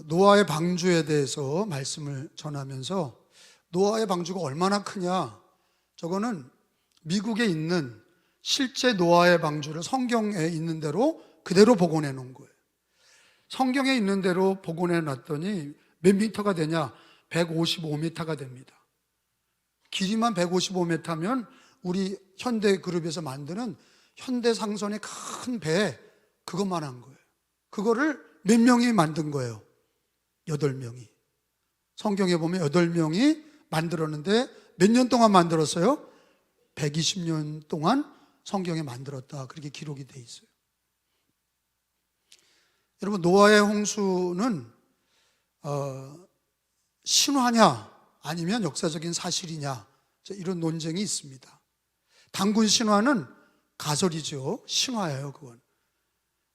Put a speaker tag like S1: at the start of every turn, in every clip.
S1: 노아의 방주에 대해서 말씀을 전하면서 노아의 방주가 얼마나 크냐, 저거는 미국에 있는 실제 노아의 방주를 성경에 있는 대로 그대로 복원해 놓은 거예요. 성경에 있는 대로 복원해 놨더니 몇 미터가 되냐? 155m가 됩니다. 길이만 155m면 우리 현대그룹에서 만드는 현대상선의 큰 배, 그것만 한 거예요. 그거를 몇 명이 만든 거예요? 8명이. 성경에 보면 8명이 만들었는데 몇 년 동안 만들었어요? 120년 동안 성경에 만들었다, 그렇게 기록이 돼 있어요. 여러분, 노아의 홍수는 신화냐 아니면 역사적인 사실이냐, 이런 논쟁이 있습니다. 단군 신화는 가설이죠. 신화예요. 그건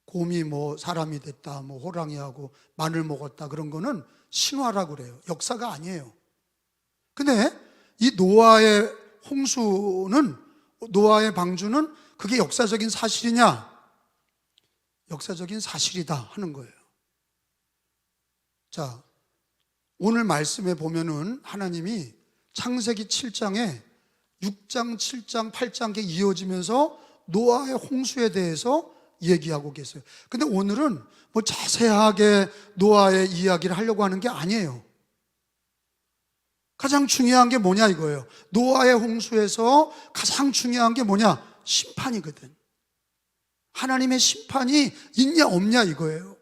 S1: 곰이 사람이 됐다, 호랑이하고 마늘 먹었다, 그런 거는 신화라고 그래요. 역사가 아니에요. 근데 이 노아의 홍수는, 노아의 방주는 그게 역사적인 사실이냐? 역사적인 사실이다 하는 거예요. 자, 오늘 말씀에 보면은 하나님이 창세기 7장에 6장, 7장, 8장 이어지면서 노아의 홍수에 대해서 얘기하고 계세요. 근데 오늘은 자세하게 노아의 이야기를 하려고 하는 게 아니에요. 가장 중요한 게 뭐냐 이거예요. 노아의 홍수에서 가장 중요한 게 뭐냐? 심판이거든. 하나님의 심판이 있냐 없냐 이거예요.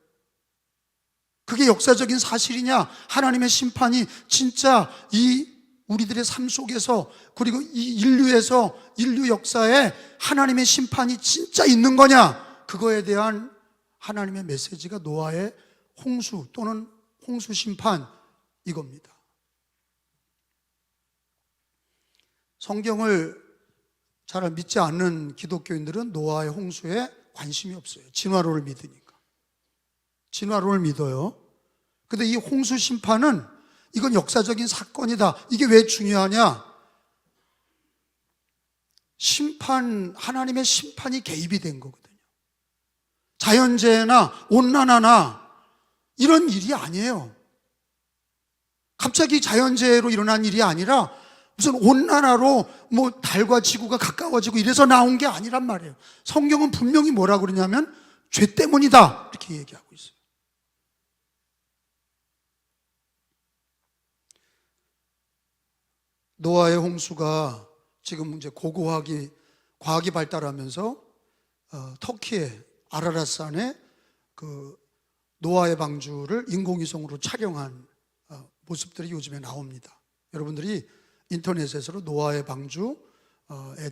S1: 그게 역사적인 사실이냐? 하나님의 심판이 진짜 이 우리들의 삶 속에서, 그리고 이 인류 역사에 하나님의 심판이 진짜 있는 거냐? 그거에 대한 하나님의 메시지가 노아의 홍수 또는 홍수 심판, 이겁니다. 성경을 잘 믿지 않는 기독교인들은 노아의 홍수에 관심이 없어요. 진화론을 믿으니까. 진화론을 믿어요. 근데 이 홍수 심판은, 이건 역사적인 사건이다. 이게 왜 중요하냐? 하나님의 심판이 개입이 된 거거든요. 자연재해나 온난화나 이런 일이 아니에요. 갑자기 자연재해로 일어난 일이 아니라 무슨 온난화로 달과 지구가 가까워지고 이래서 나온 게 아니란 말이에요. 성경은 분명히 뭐라고 그러냐면 죄 때문이다, 이렇게 얘기하고 있어요. 노아의 홍수가 지금 이제 과학이 발달하면서 터키의 아라랏산에 그 노아의 방주를 인공위성으로 촬영한 모습들이 요즘에 나옵니다. 여러분들이 인터넷에서 노아의 방주에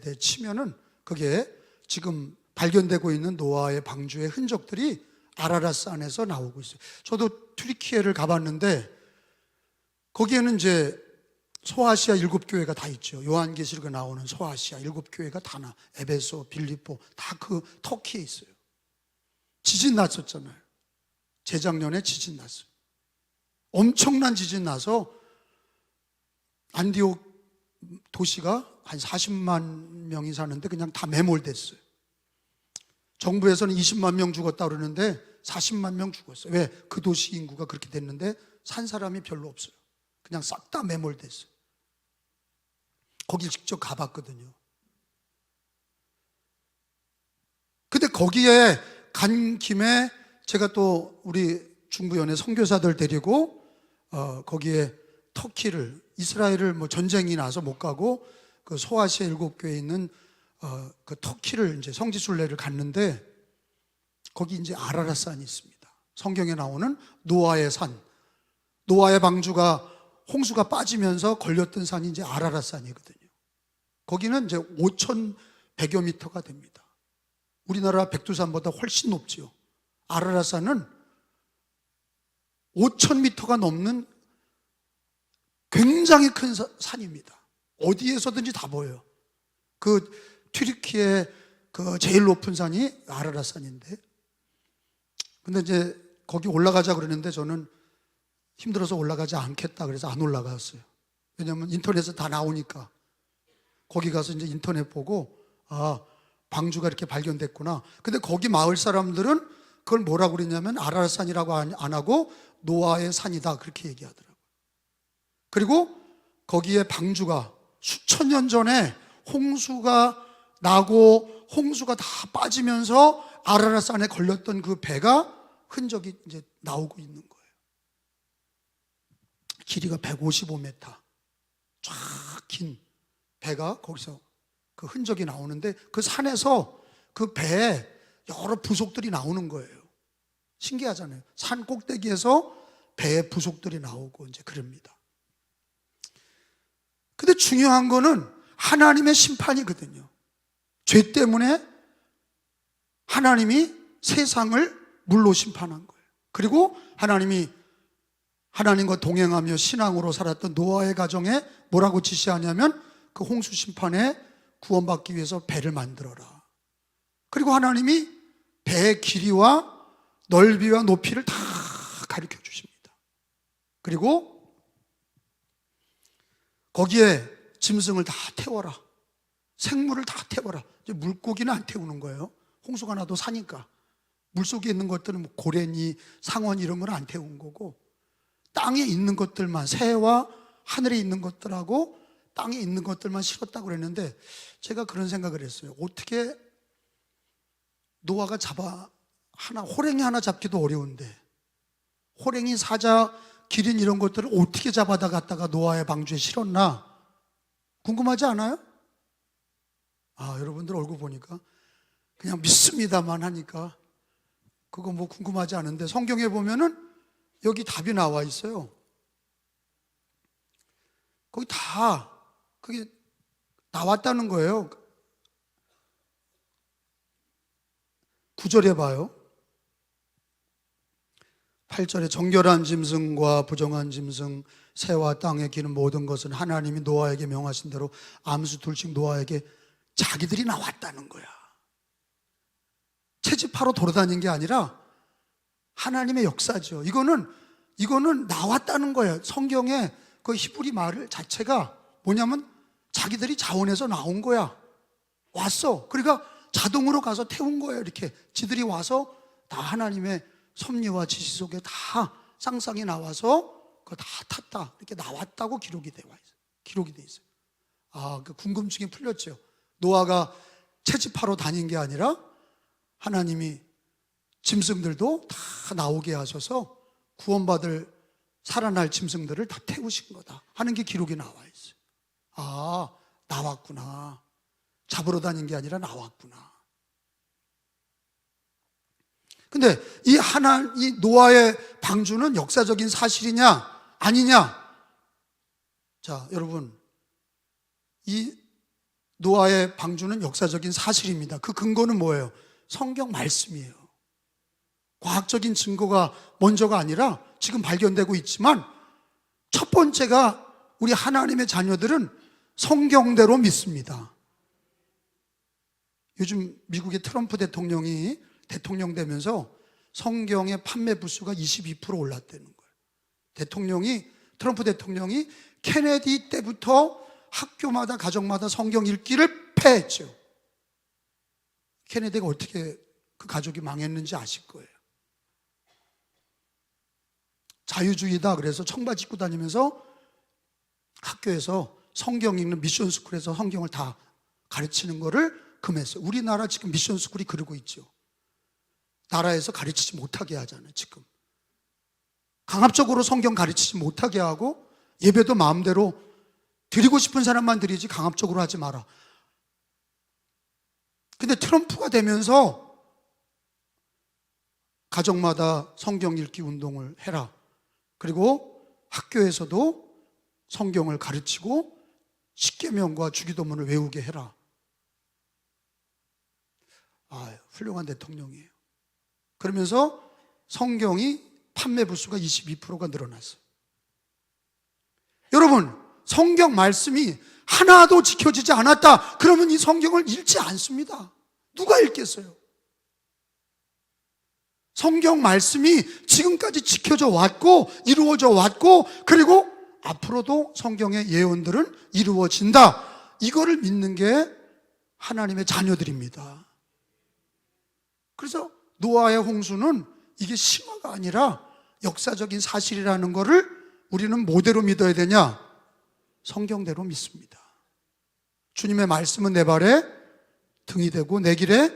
S1: 대해 치면은 그게 지금 발견되고 있는 노아의 방주의 흔적들이 아라랏산에서 나오고 있어요. 저도 튀르키예를 가봤는데 거기에는 이제 소아시아 7교회가 다 있죠. 요한계시록에 나오는 소아시아 7교회가 다 에베소, 빌립보 다 그 터키에 있어요. 지진 났었잖아요. 재작년에 지진 났어요. 엄청난 지진 나서 안디옥 도시가 한 40만 명이 사는데 그냥 다 매몰됐어요. 정부에서는 20만 명 죽었다 그러는데 40만 명 죽었어요. 왜? 그 도시 인구가 그렇게 됐는데 산 사람이 별로 없어요. 그냥 싹 다 매몰됐어요. 거길 직접 가봤거든요. 근데 거기에 간 김에 제가 또 우리 중부연의 선교사들 데리고 거기에 터키를, 이스라엘을 전쟁이 나서 못 가고 그 소아시아 7교회에 있는 그 터키를 이제 성지순례를 갔는데 거기 이제 아라랏산이 있습니다. 성경에 나오는 노아의 산, 노아의 방주가 홍수가 빠지면서 걸렸던 산이 이제 아라랏산이거든요. 거기는 이제 5,100여 미터가 됩니다. 우리나라 백두산보다 훨씬 높죠. 아라랏산은 5,000미터가 넘는 굉장히 큰 산입니다. 어디에서든지 다 보여요. 그 튀르키예 그 제일 높은 산이 아라랏산인데, 근데 이제 거기 올라가자 그러는데 저는 힘들어서 올라가지 않겠다 그래서 안 올라갔어요. 왜냐하면 인터넷에 다 나오니까. 거기 가서 이제 인터넷 보고 방주가 이렇게 발견됐구나. 근데 거기 마을 사람들은 그걸 뭐라고 그랬냐면 아라랏산이라고 안 하고 노아의 산이다, 그렇게 얘기하더라고요. 그리고 거기에 방주가 수천 년 전에 홍수가 나고 홍수가 다 빠지면서 아라랏산에 걸렸던 그 배가 흔적이 이제 나오고 있는 거예요. 길이가 155m, 쫙 긴 배가 거기서 그 흔적이 나오는데, 그 산에서 그 배에 여러 부속들이 나오는 거예요. 신기하잖아요. 산 꼭대기에서 배의 부속들이 나오고 이제 그럽니다. 근데 중요한 거는 하나님의 심판이거든요. 죄 때문에 하나님이 세상을 물로 심판한 거예요. 그리고 하나님이 하나님과 동행하며 신앙으로 살았던 노아의 가정에 뭐라고 지시하냐면, 그 홍수 심판에 구원받기 위해서 배를 만들어라. 그리고 하나님이 배의 길이와 넓이와 높이를 다 가르쳐 주십니다. 그리고 거기에 짐승을 다 태워라. 생물을 다 태워라. 이제 물고기는 안 태우는 거예요. 홍수가 나도 사니까. 물속에 있는 것들은 뭐 고래니, 상어니 이런 건 안 태운 거고, 땅에 있는 것들만, 새와 하늘에 있는 것들하고 땅에 있는 것들만 실었다고 그랬는데, 제가 그런 생각을 했어요. 어떻게 노아가 호랭이 하나 잡기도 어려운데, 호랭이, 사자, 기린 이런 것들을 어떻게 잡아다 갖다가 노아의 방주에 실었나 궁금하지 않아요? 여러분들 얼굴 보니까 그냥 믿습니다만 하니까 그거 뭐 궁금하지 않은데, 성경에 보면은 여기 답이 나와 있어요. 거기 다 그게 나왔다는 거예요. 9절에 봐요. 8절에 정결한 짐승과 부정한 짐승, 새와 땅에 기는 모든 것은 하나님이 노아에게 명하신 대로 암수 둘씩 노아에게 자기들이 나왔다는 거야. 채집하러 돌아다닌 게 아니라 하나님의 역사죠. 이거는 나왔다는 거예요. 성경에 그 히브리 말 자체가 뭐냐면 자기들이 자원해서 나온 거야. 왔어. 그러니까 자동으로 가서 태운 거예요. 이렇게 지들이 와서 다 하나님의 섭리와 지시 속에 다 쌍쌍이 나와서 그거 다 탔다, 이렇게 나왔다고 기록이 돼 있어요. 그 궁금증이 풀렸죠. 노아가 채집하러 다닌 게 아니라 하나님이 짐승들도 다 나오게 하셔서 구원받을 살아날 짐승들을 다 태우신 거다 하는 게 기록이 나와 있어요. 나왔구나. 잡으러 다닌 게 아니라 나왔구나. 근데 이 노아의 방주는 역사적인 사실이냐 아니냐? 자, 여러분, 이 노아의 방주는 역사적인 사실입니다. 그 근거는 뭐예요? 성경 말씀이에요. 과학적인 증거가 먼저가 아니라 지금 발견되고 있지만, 첫 번째가 우리 하나님의 자녀들은 성경대로 믿습니다. 요즘 미국의 트럼프 대통령이 대통령 되면서 성경의 판매 부수가 22% 올랐다는 거예요. 트럼프 대통령이 케네디 때부터 학교마다 가정마다 성경 읽기를 폐했죠. 케네디가 어떻게 그 가족이 망했는지 아실 거예요. 자유주의다 그래서 청바지 입고 다니면서 학교에서 성경 읽는 미션 스쿨에서 성경을 다 가르치는 거를 금했어요. 우리나라 지금 미션 스쿨이 그러고 있죠. 나라에서 가르치지 못하게 하잖아요. 지금 강압적으로 성경 가르치지 못하게 하고, 예배도 마음대로 드리고 싶은 사람만 드리지 강압적으로 하지 마라. 근데 트럼프가 되면서 가정마다 성경 읽기 운동을 해라. 그리고 학교에서도 성경을 가르치고 십계명과 주기도문을 외우게 해라. 훌륭한 대통령이에요. 그러면서 성경이 판매 부수가 22%가 늘어났어요. 여러분, 성경 말씀이 하나도 지켜지지 않았다 그러면 이 성경을 읽지 않습니다. 누가 읽겠어요? 성경 말씀이 지금까지 지켜져 왔고 이루어져 왔고, 그리고 앞으로도 성경의 예언들은 이루어진다, 이거를 믿는 게 하나님의 자녀들입니다. 그래서 노아의 홍수는 이게 심화가 아니라 역사적인 사실이라는 것을 우리는 뭐대로 믿어야 되냐? 성경대로 믿습니다. 주님의 말씀은 내 발에 등이 되고 내 길에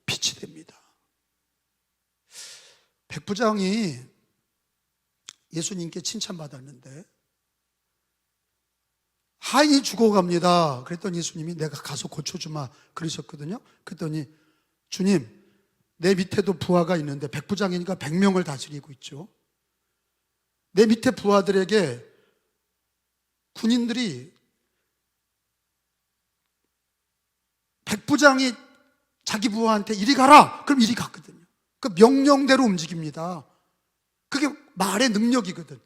S1: 빛이 됩니다. 백부장이 예수님께 칭찬받았는데 하인이 죽어갑니다. 그랬더니 예수님이 내가 가서 고쳐주마 그러셨거든요. 그랬더니 주님, 내 밑에도 부하가 있는데 백부장이니까 100명을 다스리고 있죠. 내 밑에 부하들에게 군인들이 백부장이 자기 부하한테 이리 가라! 그럼 이리 갔거든요. 그 명령대로 움직입니다. 그게 말의 능력이거든.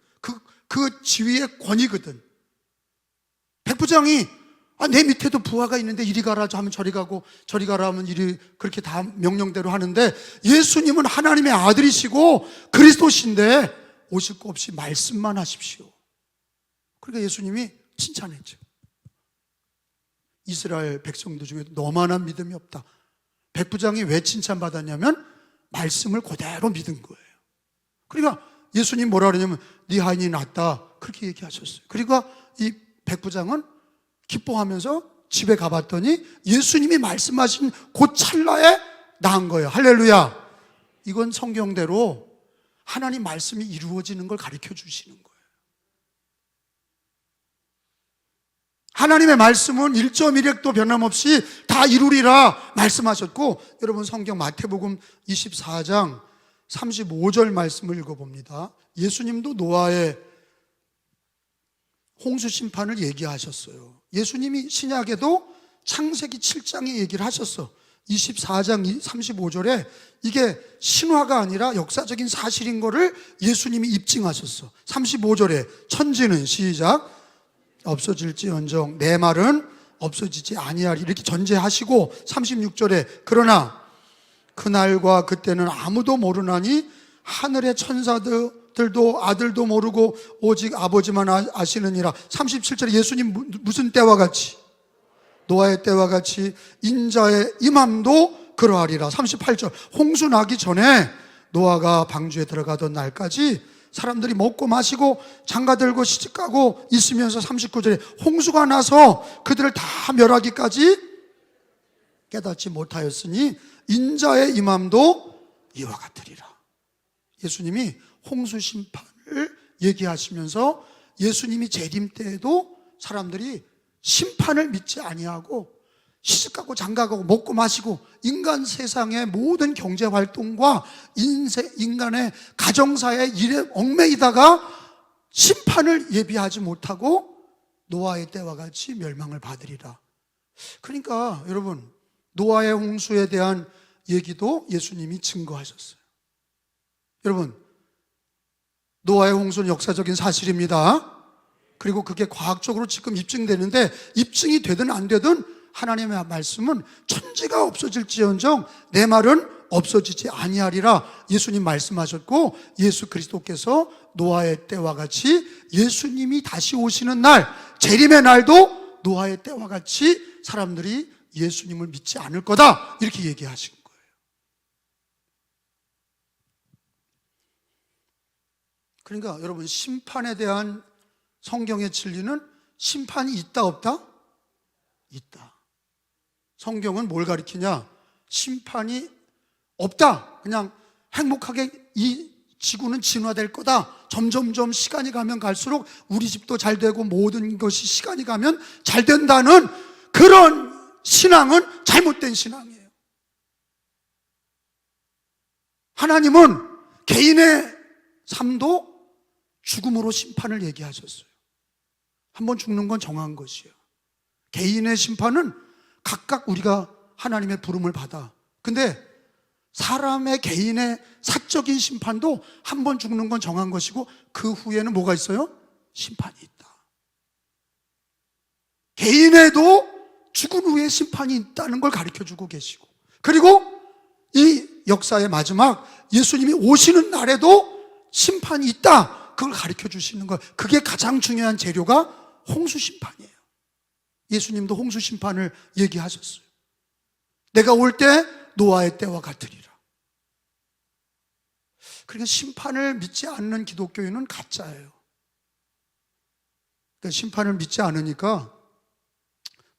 S1: 그 지위의 권위거든. 백부장이 내 밑에도 부하가 있는데 이리 가라 하면 저리 가고 저리 가라 하면 이리, 그렇게 다 명령대로 하는데 예수님은 하나님의 아들이시고 그리스도신데 오실 거 없이 말씀만 하십시오. 그러니까 예수님이 칭찬했죠. 이스라엘 백성들 중에 너만한 믿음이 없다. 백부장이 왜 칭찬받았냐면 말씀을 그대로 믿은 거예요. 그러니까 예수님 뭐라 그러냐면 네 하인이 낫다 그렇게 얘기하셨어요. 그러니까 이 백부장은 기뻐하면서 집에 가봤더니 예수님이 말씀하신 그 찰나에 나은 거예요. 할렐루야. 이건 성경대로 하나님 말씀이 이루어지는 걸 가르쳐 주시는 거예요. 하나님의 말씀은 1.1획도 변함없이 다 이루리라 말씀하셨고, 여러분 성경 마태복음 24장 35절 말씀을 읽어봅니다. 예수님도 노아의 홍수 심판을 얘기하셨어요. 예수님이 신약에도 창세기 7장에 얘기를 하셨어. 24장 35절에 이게 신화가 아니라 역사적인 사실인 거를 예수님이 입증하셨어. 35절에 천지는 시작 없어질지언정 내 말은 없어지지 아니하리 이렇게 전제하시고, 36절에 그러나 그날과 그때는 아무도 모르나니 하늘의 천사들도 아들도 모르고 오직 아버지만 아시느니라. 37절에 예수님 무슨 때와 같이? 노아의 때와 같이 인자의 임함도 그러하리라. 38절 홍수 나기 전에 노아가 방주에 들어가던 날까지 사람들이 먹고 마시고 장가들고 시집가고 있으면서 39절에 홍수가 나서 그들을 다 멸하기까지 깨닫지 못하였으니 인자의 임함도 이와 같으리라. 예수님이 홍수 심판을 얘기하시면서 예수님이 재림 때에도 사람들이 심판을 믿지 아니하고 시집가고 장가가고 먹고 마시고 인간 세상의 모든 경제활동과 인간의 가정사의 일에 얽매이다가 심판을 예비하지 못하고 노아의 때와 같이 멸망을 받으리라. 그러니까 여러분, 노아의 홍수에 대한 얘기도 예수님이 증거하셨어요. 여러분, 노아의 홍수는 역사적인 사실입니다. 그리고 그게 과학적으로 지금 입증되는데, 입증이 되든 안 되든 하나님의 말씀은 천지가 없어질지언정 내 말은 없어지지 아니하리라 예수님 말씀하셨고, 예수 그리스도께서 노아의 때와 같이 예수님이 다시 오시는 날, 재림의 날도 노아의 때와 같이 사람들이 예수님을 믿지 않을 거다 이렇게 얘기하신 거예요. 그러니까 여러분, 심판에 대한 성경의 진리는 심판이 있다 없다? 있다. 성경은 뭘 가리키냐? 심판이 없다. 그냥 행복하게 이 지구는 진화될 거다. 점점점 시간이 가면 갈수록 우리 집도 잘 되고 모든 것이 시간이 가면 잘 된다는 그런 신앙은 잘못된 신앙이에요. 하나님은 개인의 삶도 죽음으로 심판을 얘기하셨어요. 한번 죽는 건 정한 것이에요. 개인의 심판은 각각 우리가 하나님의 부름을 받아. 근데 사람의 개인의 사적인 심판도 한 번 죽는 건 정한 것이고 그 후에는 뭐가 있어요? 심판이 있다. 개인에도 죽은 후에 심판이 있다는 걸 가르쳐주고 계시고, 그리고 이 역사의 마지막 예수님이 오시는 날에도 심판이 있다. 그걸 가르쳐 주시는 거. 그게 가장 중요한 재료가 홍수 심판이에요. 예수님도 홍수 심판을 얘기하셨어요. 내가 올 때 노아의 때와 같으리라. 그러니까 심판을 믿지 않는 기독교인은 가짜예요. 그러니까 심판을 믿지 않으니까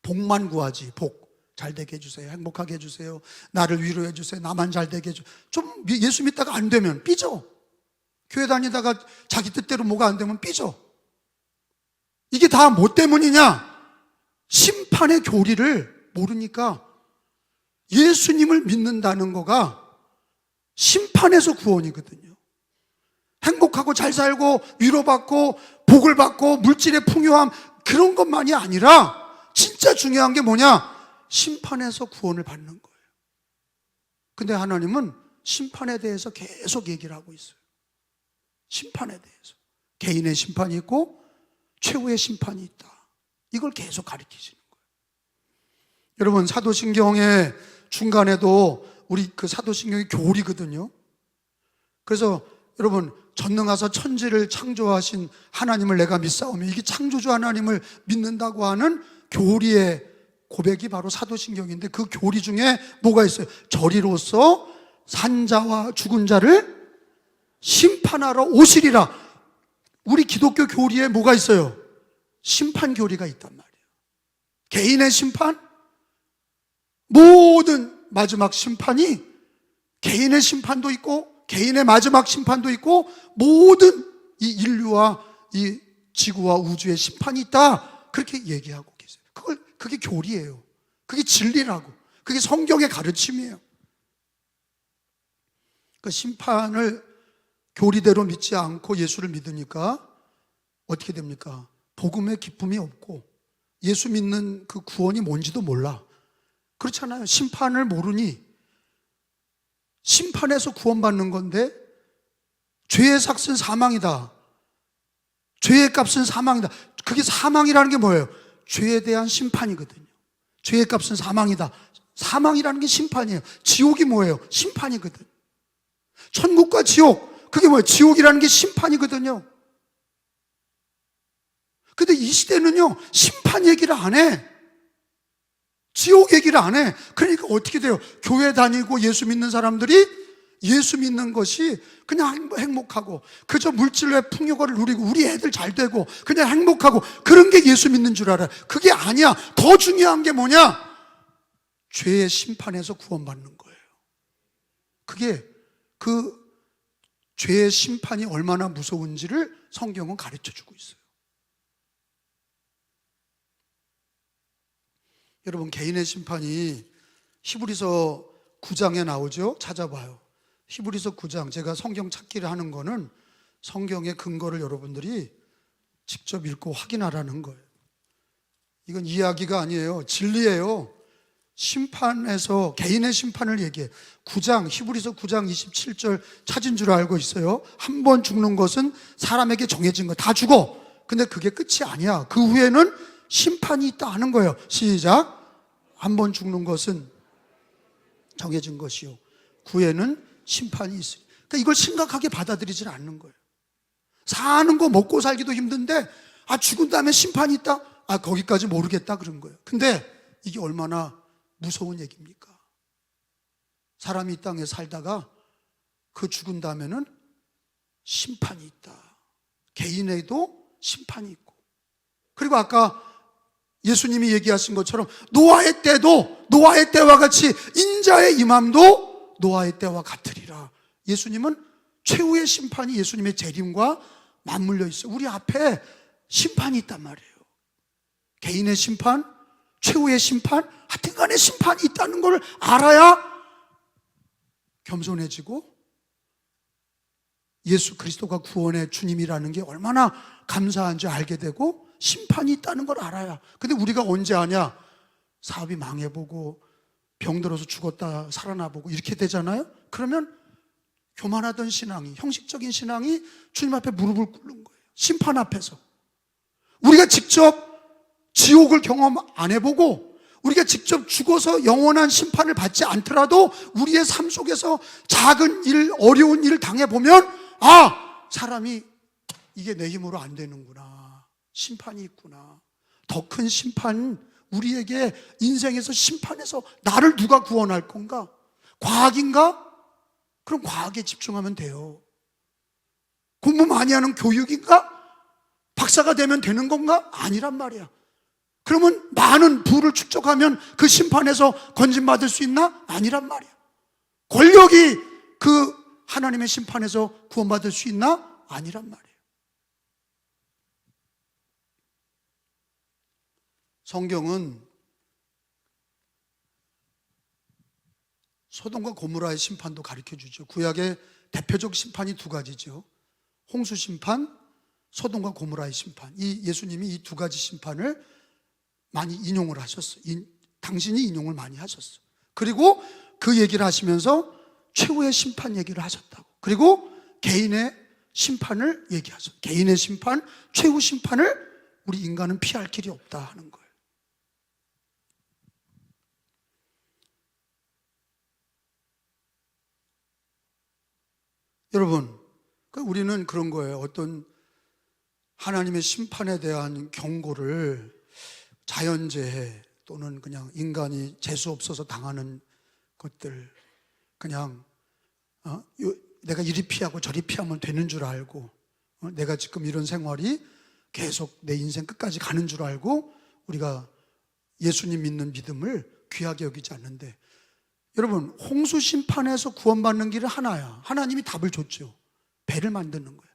S1: 복만 구하지. 복. 잘 되게 해주세요. 행복하게 해주세요. 나를 위로해 주세요. 나만 잘 되게 해주세요. 좀 예수 믿다가 안 되면 삐져. 교회 다니다가 자기 뜻대로 뭐가 안 되면 삐져. 이게 다 뭐 때문이냐? 심판의 교리를 모르니까. 예수님을 믿는다는 거가 심판에서 구원이거든요. 행복하고 잘 살고 위로받고 복을 받고 물질의 풍요함, 그런 것만이 아니라 진짜 중요한 게 뭐냐? 심판에서 구원을 받는 거예요. 근데 하나님은 심판에 대해서 계속 얘기를 하고 있어요. 심판에 대해서. 개인의 심판이 있고 최후의 심판이 있다. 이걸 계속 가르치시는 거예요. 여러분, 사도신경의 중간에도 우리 그 사도신경이 교리거든요. 그래서 여러분, 전능하사 천지를 창조하신 하나님을 내가 믿사오며, 이게 창조주 하나님을 믿는다고 하는 교리의 고백이 바로 사도신경인데, 그 교리 중에 뭐가 있어요? 저리로서 산자와 죽은 자를 심판하러 오시리라. 우리 기독교 교리에 뭐가 있어요? 심판 교리가 있단 말이에요. 개인의 심판, 모든 마지막 심판이, 개인의 심판도 있고 개인의 마지막 심판도 있고 모든 이 인류와 이 지구와 우주의 심판이 있다. 그렇게 얘기하고 계세요. 그게 교리예요. 그게 진리라고. 그게 성경의 가르침이에요. 그 심판을 교리대로 믿지 않고 예수를 믿으니까 어떻게 됩니까? 복음의 기쁨이 없고 예수 믿는 그 구원이 뭔지도 몰라. 그렇잖아요. 심판을 모르니, 심판에서 구원받는 건데 죄의 삭은 사망이다. 죄의 값은 사망이다. 그게 사망이라는 게 뭐예요? 죄에 대한 심판이거든요. 죄의 값은 사망이다. 사망이라는 게 심판이에요. 지옥이 뭐예요? 심판이거든. 천국과 지옥, 그게 뭐예요? 지옥이라는 게 심판이거든요. 근데 이 시대는요, 심판 얘기를 안 해. 지옥 얘기를 안 해. 그러니까 어떻게 돼요? 교회 다니고 예수 믿는 사람들이 예수 믿는 것이 그냥 행복하고 그저 물질의 풍요를 누리고 우리 애들 잘 되고 그냥 행복하고 그런 게 예수 믿는 줄 알아요. 그게 아니야. 더 중요한 게 뭐냐? 죄의 심판에서 구원받는 거예요. 그게 그 죄의 심판이 얼마나 무서운지를 성경은 가르쳐주고 있어요. 여러분, 개인의 심판이 히브리서 9장에 나오죠? 찾아봐요. 히브리서 9장, 제가 성경 찾기를 하는 거는 성경의 근거를 여러분들이 직접 읽고 확인하라는 거예요. 이건 이야기가 아니에요. 진리예요. 심판에서 개인의 심판을 얘기해. 9장, 히브리서 9장 27절 찾은 줄 알고 있어요. 한 번 죽는 것은 사람에게 정해진 거. 다 죽어. 근데 그게 끝이 아니야. 그 후에는 심판이 있다 하는 거예요. 시작. 한 번 죽는 것은 정해진 것이요, 그 후에는 심판이 있으니. 그러니까 이걸 심각하게 받아들이질 않는 거예요. 사는 거 먹고 살기도 힘든데 죽은 다음에 심판이 있다? 거기까지 모르겠다 그런 거예요. 근데 이게 얼마나 무서운 얘기입니까? 사람이 이 땅에 살다가 그 죽은 다음에는 심판이 있다. 개인에도 심판이 있고, 그리고 아까 예수님이 얘기하신 것처럼 노아의 때와 같이 인자의 임함도 노아의 때와 같으리라. 예수님은 최후의 심판이 예수님의 재림과 맞물려 있어요. 우리 앞에 심판이 있단 말이에요. 개인의 심판, 최후의 심판, 하여튼간에 심판이 있다는 걸 알아야 겸손해지고 예수 그리스도가 구원의 주님이라는 게 얼마나 감사한지 알게 되고 심판이 있다는 걸 알아야. 근데 우리가 언제 아냐? 사업이 망해보고 병들어서 죽었다 살아나보고 이렇게 되잖아요. 그러면 교만하던 신앙이, 형식적인 신앙이 주님 앞에 무릎을 꿇는 거예요. 심판 앞에서. 우리가 직접 지옥을 경험 안 해보고 우리가 직접 죽어서 영원한 심판을 받지 않더라도 우리의 삶 속에서 작은 일, 어려운 일을 당해보면 사람이 이게 내 힘으로 안 되는구나. 심판이 있구나. 더 큰 심판, 우리에게 인생에서 심판해서 나를 누가 구원할 건가? 과학인가? 그럼 과학에 집중하면 돼요. 공부 많이 하는 교육인가? 박사가 되면 되는 건가? 아니란 말이야. 그러면 많은 부를 축적하면 그 심판에서 건진받을 수 있나? 아니란 말이야. 권력이 그 하나님의 심판에서 구원받을 수 있나? 아니란 말이에요. 성경은 소돔과 고모라의 심판도 가르쳐주죠. 구약의 대표적 심판이 두 가지죠. 홍수 심판, 소돔과 고모라의 심판. 이 예수님이 이 두 가지 심판을 많이 인용을 하셨어요. 당신이 인용을 많이 하셨어요. 그리고 그 얘기를 하시면서 최후의 심판 얘기를 하셨다고. 그리고 개인의 심판을 얘기하셨어요. 개인의 심판, 최후 심판을 우리 인간은 피할 길이 없다 하는 거예요. 여러분, 우리는 그런 거예요. 어떤 하나님의 심판에 대한 경고를 자연재해 또는 그냥 인간이 재수 없어서 당하는 것들, 그냥 내가 이리 피하고 저리 피하면 되는 줄 알고, 내가 지금 이런 생활이 계속 내 인생 끝까지 가는 줄 알고 우리가 예수님 믿는 믿음을 귀하게 여기지 않는데, 여러분, 홍수 심판에서 구원받는 길은 하나야. 하나님이 답을 줬죠. 배를 만드는 거예요.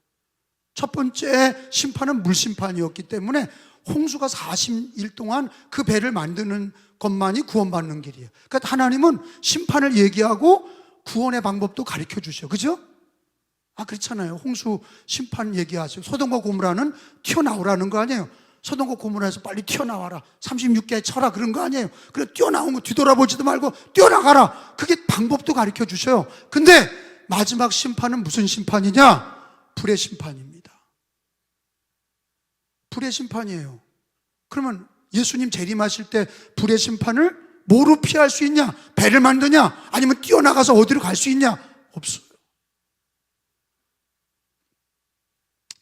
S1: 첫 번째 심판은 물심판이었기 때문에 홍수가 40일 동안 그 배를 만드는 것만이 구원받는 길이에요. 그러니까 하나님은 심판을 얘기하고 구원의 방법도 가르쳐 주셔. 그죠? 그렇잖아요. 홍수 심판 얘기하시고 소돔과 고모라는 튀어나오라는 거 아니에요. 소돔과 고모라에서 빨리 튀어나와라. 36개 쳐라 그런 거 아니에요. 그래 뛰어나온 거 뒤돌아보지도 말고 뛰어나가라. 그게 방법도 가르쳐 주셔요. 근데 마지막 심판은 무슨 심판이냐? 불의 심판입니다. 불의 심판이에요. 그러면 예수님 재림하실 때 불의 심판을 뭐로 피할 수 있냐? 배를 만드냐? 아니면 뛰어나가서 어디로 갈 수 있냐? 없어요.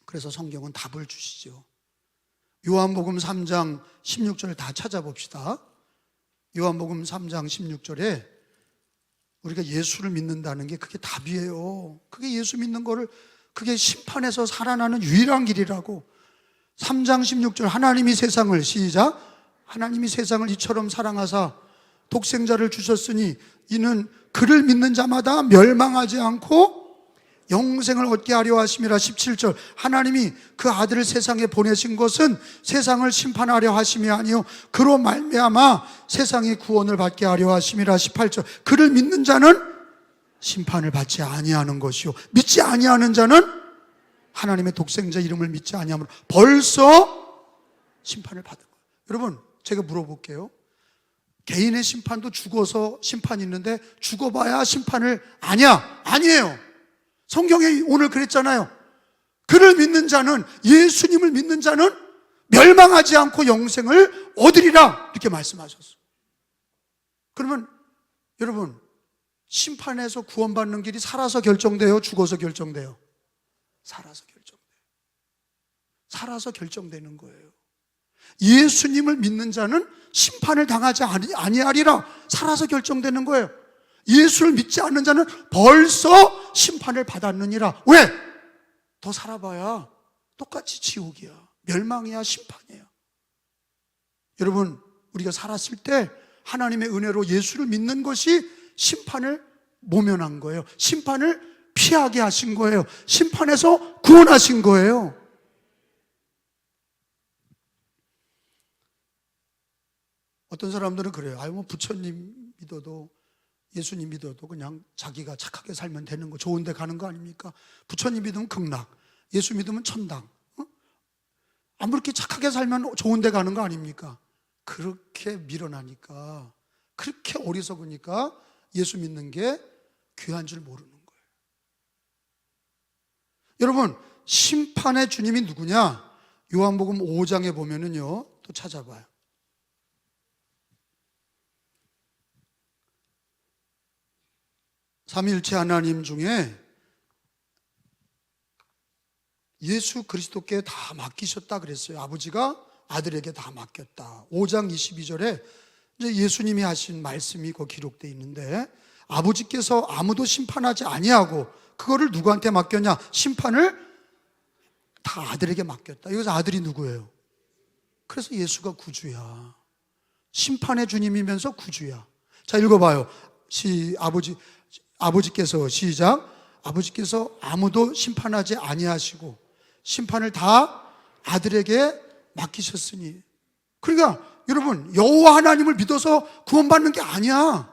S1: 그래서 성경은 답을 주시죠. 요한복음 3장 16절 다 찾아봅시다. 요한복음 3장 16절에 우리가 예수를 믿는다는 게 그게 답이에요. 그게 예수 믿는 거를, 그게 심판에서 살아나는 유일한 길이라고. 3장 16절, 하나님이 세상을, 시작, 하나님이 세상을 이처럼 사랑하사 독생자를 주셨으니 이는 그를 믿는 자마다 멸망하지 않고 영생을 얻게 하려 하심이라. 17절, 하나님이 그 아들을 세상에 보내신 것은 세상을 심판하려 하심이 아니요 그로 말미암아 세상이 구원을 받게 하려 하심이라. 18절, 그를 믿는 자는 심판을 받지 아니하는 것이요 믿지 아니하는 자는 하나님의 독생자 이름을 믿지 아니함으로 벌써 심판을 받은 거예요. 여러분, 제가 물어볼게요. 개인의 심판도 죽어서 심판이 있는데 죽어봐야 심판을 아냐? 아니에요. 성경에 오늘 그랬잖아요. 그를 믿는 자는, 예수님을 믿는 자는 멸망하지 않고 영생을 얻으리라 이렇게 말씀하셨어요. 그러면 여러분, 심판에서 구원받는 길이 살아서 결정돼요? 죽어서 결정돼요? 살아서 결정돼요. 살아서 결정되는 거예요. 예수님을 믿는 자는 심판을 당하지 아니하리라. 살아서 결정되는 거예요. 예수를 믿지 않는 자는 벌써 심판을 받았느니라. 왜? 더 살아봐야 똑같이 지옥이야. 멸망이야, 심판이야. 여러분, 우리가 살았을 때 하나님의 은혜로 예수를 믿는 것이 심판을 모면한 거예요. 심판을 피하게 하신 거예요. 심판에서 구원하신 거예요. 어떤 사람들은 그래요. 뭐 부처님 믿어도 예수님 믿어도 그냥 자기가 착하게 살면 되는 거, 좋은 데 가는 거 아닙니까? 부처님 믿으면 극락, 예수 믿으면 천당. 아무렇게 착하게 살면 좋은 데 가는 거 아닙니까? 그렇게 밀어나니까, 그렇게 어리석으니까 예수 믿는 게 귀한 줄 모르는 거예요. 여러분, 심판의 주님이 누구냐? 요한복음 5장에 보면은요, 또 찾아봐요. 삼위일체 하나님 중에 예수 그리스도께 다 맡기셨다 그랬어요. 아버지가 아들에게 다 맡겼다. 5장 22절에 이제 예수님이 하신 말씀이 거기 기록되어 있는데, 아버지께서 아무도 심판하지 아니하고 그거를 누구한테 맡겼냐? 심판을 다 아들에게 맡겼다. 여기서 아들이 누구예요? 그래서 예수가 구주야. 심판의 주님이면서 구주야. 자, 읽어봐요. 아버지께서 시작. 아버지께서 아무도 심판하지 아니하시고 심판을 다 아들에게 맡기셨으니. 그러니까 여러분, 여호와 하나님을 믿어서 구원받는 게 아니야.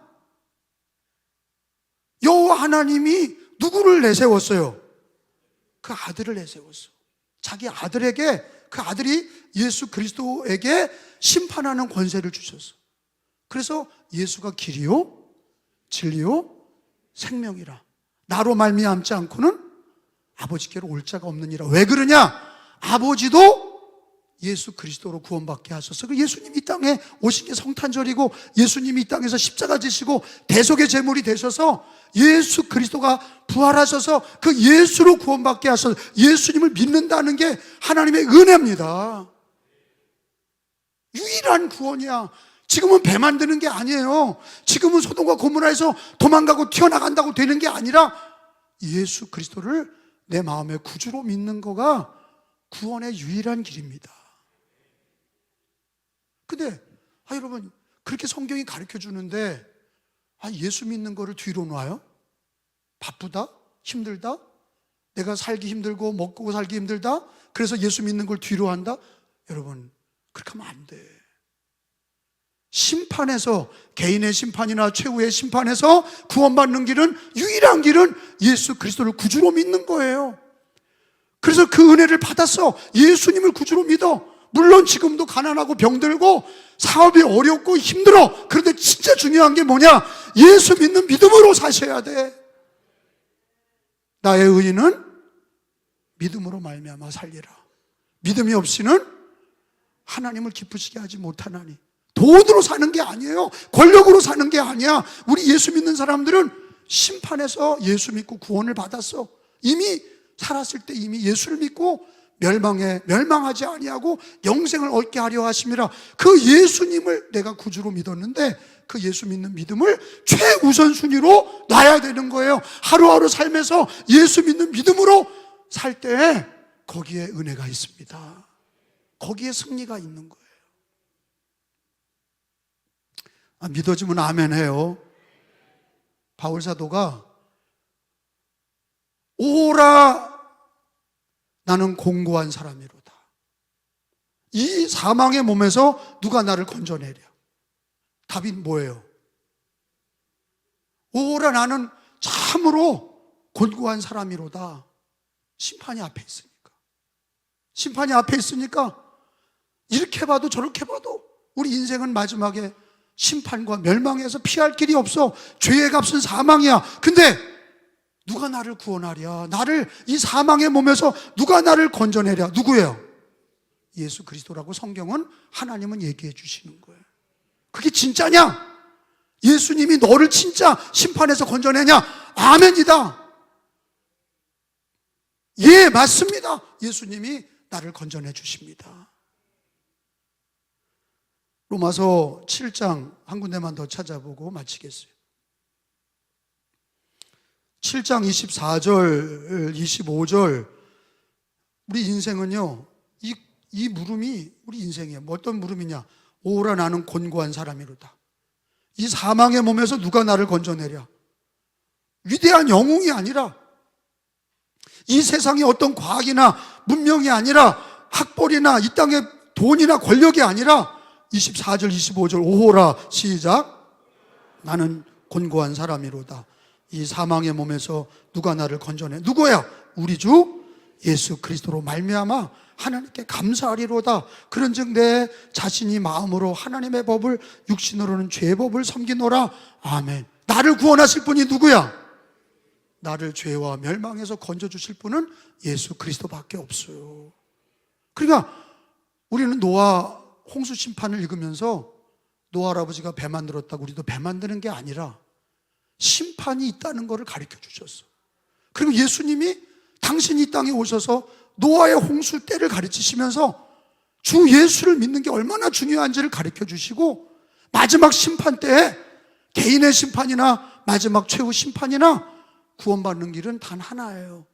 S1: 여호와 하나님이 누구를 내세웠어요? 그 아들을 내세웠어. 자기 아들에게, 그 아들이 예수 그리스도에게 심판하는 권세를 주셨어. 그래서 예수가 길이요 진리요 생명이라. 나로 말미암지 않고는 아버지께로 올 자가 없느니라. 왜 그러냐? 아버지도 예수 그리스도로 구원받게 하셔서, 그 예수님이 이 땅에 오신 게 성탄절이고 예수님이 이 땅에서 십자가 지시고 대속의 제물이 되셔서 예수 그리스도가 부활하셔서 그 예수로 구원받게 하셔서 예수님을 믿는다는 게 하나님의 은혜입니다. 유일한 구원이야. 지금은 배 만드는 게 아니에요. 지금은 소돔과 고모라에서 도망가고 튀어나간다고 되는 게 아니라 예수 그리스도를 내 마음의 구주로 믿는 거가 구원의 유일한 길입니다. 근데 여러분, 그렇게 성경이 가르쳐 주는데 예수 믿는 거를 뒤로 놔요? 바쁘다? 힘들다? 내가 살기 힘들고 먹고 살기 힘들다? 그래서 예수 믿는 걸 뒤로 한다? 여러분, 그렇게 하면 안 돼. 심판에서, 개인의 심판이나 최후의 심판에서 구원받는 길은, 유일한 길은 예수 그리스도를 구주로 믿는 거예요. 그래서 그 은혜를 받았어. 예수님을 구주로 믿어. 물론 지금도 가난하고 병들고 사업이 어렵고 힘들어. 그런데 진짜 중요한 게 뭐냐? 예수 믿는 믿음으로 사셔야 돼. 나의 의인은 믿음으로 말미암아 살리라. 믿음이 없이는 하나님을 기쁘시게 하지 못하나니. 돈으로 사는 게 아니에요. 권력으로 사는 게 아니야. 우리 예수 믿는 사람들은 심판에서 예수 믿고 구원을 받았어. 이미 살았을 때 이미 예수를 믿고 멸망하지 아니하고 영생을 얻게 하려 하심이라. 그 예수님을 내가 구주로 믿었는데 그 예수 믿는 믿음을 최우선순위로 놔야 되는 거예요. 하루하루 삶에서 예수 믿는 믿음으로 살 때 거기에 은혜가 있습니다. 거기에 승리가 있는 거예요. 믿어지면 아멘 해요. 바울 사도가 오라 나는 공고한 사람이로다. 이 사망의 몸에서 누가 나를 건져내랴? 답이 뭐예요? 오라 나는 참으로 곤고한 사람이로다. 심판이 앞에 있으니까. 심판이 앞에 있으니까 이렇게 봐도 저렇게 봐도 우리 인생은 마지막에 심판과 멸망에서 피할 길이 없어. 죄의 값은 사망이야. 근데 누가 나를 구원하랴? 나를 이 사망의 몸에서 누가 나를 건져내랴? 누구예요? 예수 그리스도라고 성경은, 하나님은 얘기해 주시는 거예요. 그게 진짜냐? 예수님이 너를 진짜 심판에서 건져내냐? 아멘이다. 예, 맞습니다. 예수님이 나를 건져내 주십니다. 로마서 7장 한 군데만 더 찾아보고 마치겠어요. 7장 24절, 25절. 우리 인생은요, 이 물음이 우리 인생이에요. 어떤 물음이냐? 오라 나는 곤고한 사람이로다. 이 사망의 몸에서 누가 나를 건져내랴? 위대한 영웅이 아니라, 이 세상의 어떤 과학이나 문명이 아니라, 학벌이나 이 땅의 돈이나 권력이 아니라 24절 25절 오호라 시작. 나는 곤고한 사람이로다. 이 사망의 몸에서 누가 나를 건져내? 누구야? 우리 주 예수 그리스도로 말미암아 하나님께 감사하리로다. 그런즉 내 자신이 마음으로 하나님의 법을, 육신으로는 죄의 법을 섬기노라. 아멘. 나를 구원하실 분이 누구야? 나를 죄와 멸망에서 건져주실 분은 예수 그리스도밖에 없어요. 그러니까 우리는 노아 홍수 심판을 읽으면서 노아 할아버지가 배 만들었다고 우리도 배 만드는 게 아니라 심판이 있다는 것을 가르쳐 주셨어. 그리고 예수님이 당신이 이 땅에 오셔서 노아의 홍수 때를 가르치시면서 주 예수를 믿는 게 얼마나 중요한지를 가르쳐 주시고, 마지막 심판 때에 개인의 심판이나 마지막 최후 심판이나 구원받는 길은 단 하나예요.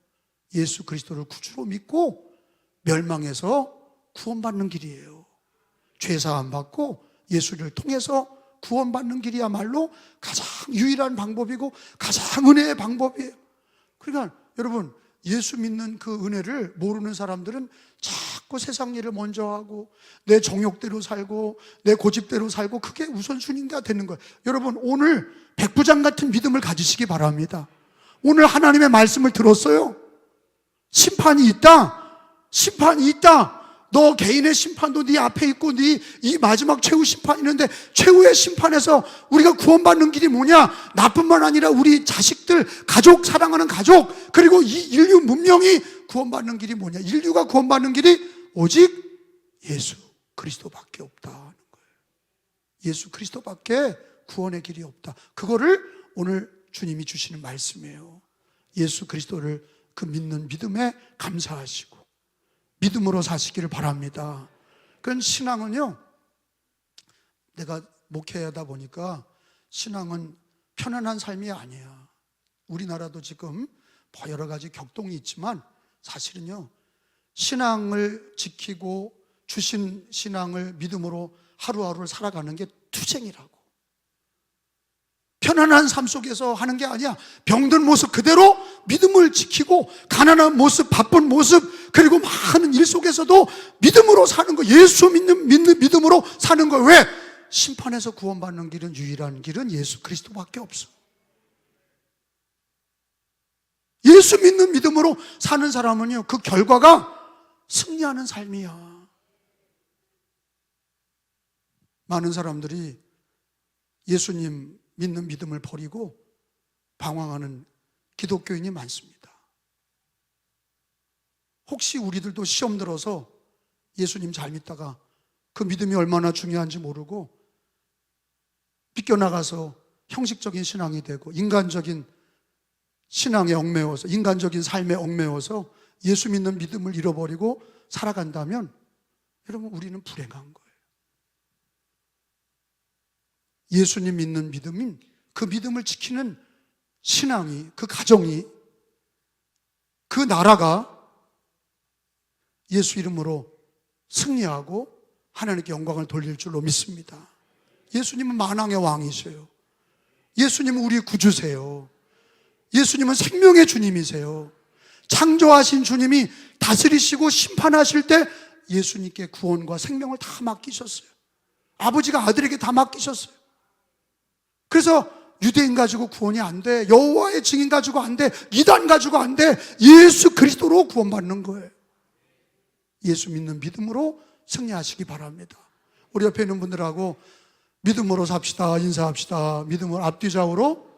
S1: 예수 그리스도를 구주로 믿고 멸망해서 구원받는 길이에요. 죄사함 받고 예수를 통해서 구원받는 길이야말로 가장 유일한 방법이고 가장 은혜의 방법이에요. 그러니까 여러분, 예수 믿는 그 은혜를 모르는 사람들은 자꾸 세상 일을 먼저 하고 내 정욕대로 살고 내 고집대로 살고 그게 우선순위가 되는 거예요. 여러분, 오늘 백부장 같은 믿음을 가지시기 바랍니다. 오늘 하나님의 말씀을 들었어요. 심판이 있다. 심판이 있다. 너 개인의 심판도 네 앞에 있고 네 이 마지막 최후 심판이 있는데, 최후의 심판에서 우리가 구원받는 길이 뭐냐? 나뿐만 아니라 우리 자식들, 가족, 사랑하는 가족, 그리고 이 인류 문명이 구원받는 길이 뭐냐? 인류가 구원받는 길이 오직 예수 그리스도밖에 없다는 거예요. 예수 그리스도밖에 구원의 길이 없다. 그거를 오늘 주님이 주시는 말씀이에요. 예수 그리스도를 그 믿는 믿음에 감사하시고 믿음으로 사시기를 바랍니다. 그건 신앙은요, 내가 목회하다 보니까 신앙은 편안한 삶이 아니야. 우리나라도 지금 여러 가지 격동이 있지만 사실은요, 신앙을 지키고 주신 신앙을 믿음으로 하루하루를 살아가는 게 투쟁이라고. 편안한 삶 속에서 하는 게 아니야. 병든 모습 그대로 믿음을 지키고 가난한 모습, 바쁜 모습, 그리고 많은 일 속에서도 믿음으로 사는 거, 예수 믿는 믿음으로 사는 거. 왜? 심판에서 구원받는 길은, 유일한 길은 예수 그리스도밖에 없어. 예수 믿는 믿음으로 사는 사람은요, 그 결과가 승리하는 삶이야. 많은 사람들이 예수님 믿는 믿음을 버리고 방황하는 기독교인이 많습니다. 혹시 우리들도 시험 들어서 예수님 잘 믿다가 그 믿음이 얼마나 중요한지 모르고 빗겨나가서 형식적인 신앙이 되고 인간적인 신앙에 얽매여서, 인간적인 삶에 얽매여서 예수 믿는 믿음을 잃어버리고 살아간다면 여러분, 우리는 불행한 거예요. 예수님 믿는 믿음인 그 믿음을 지키는 신앙이, 그 가정이, 그 나라가 예수 이름으로 승리하고 하나님께 영광을 돌릴 줄로 믿습니다. 예수님은 만왕의 왕이세요. 예수님은 우리 구주세요. 예수님은 생명의 주님이세요. 창조하신 주님이 다스리시고 심판하실 때 예수님께 구원과 생명을 다 맡기셨어요. 아버지가 아들에게 다 맡기셨어요. 그래서 유대인 가지고 구원이 안 돼, 여호와의 증인 가지고 안 돼, 이단 가지고 안 돼. 예수 그리스도로 구원받는 거예요. 예수 믿는 믿음으로 승리하시기 바랍니다. 우리 옆에 있는 분들하고 믿음으로 삽시다, 인사합시다. 믿음을 앞뒤좌우로.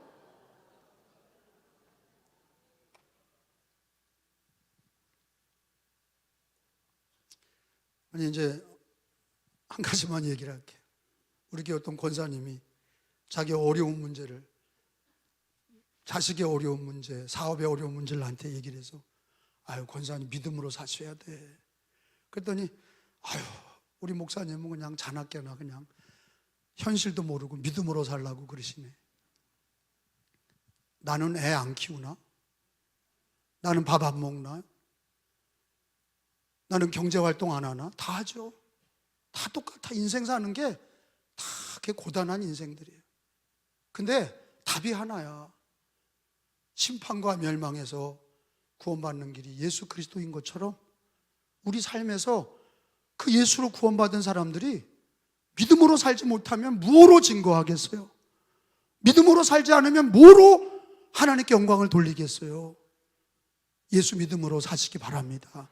S1: 아니, 이제 한 가지만 얘기를 할게요. 우리 교회 어떤 권사님이 자기 어려운 문제를, 자식의 어려운 문제, 사업의 어려운 문제를 나한테 얘기를 해서, 아유, 권사님 믿음으로 사셔야 돼. 그랬더니, 아유, 우리 목사님은 그냥 자나깨나 그냥 현실도 모르고 믿음으로 살라고 그러시네. 나는 애 안 키우나? 나는 밥 안 먹나? 나는 경제활동 안 하나? 다 하죠. 다 똑같아. 인생 사는 게 다 그렇게 고단한 인생들이에요. 근데 답이 하나야. 심판과 멸망에서 구원받는 길이 예수 그리스도인 것처럼 우리 삶에서 그 예수로 구원받은 사람들이 믿음으로 살지 못하면 무엇으로 증거하겠어요? 믿음으로 살지 않으면 뭐로 하나님께 영광을 돌리겠어요? 예수 믿음으로 사시기 바랍니다.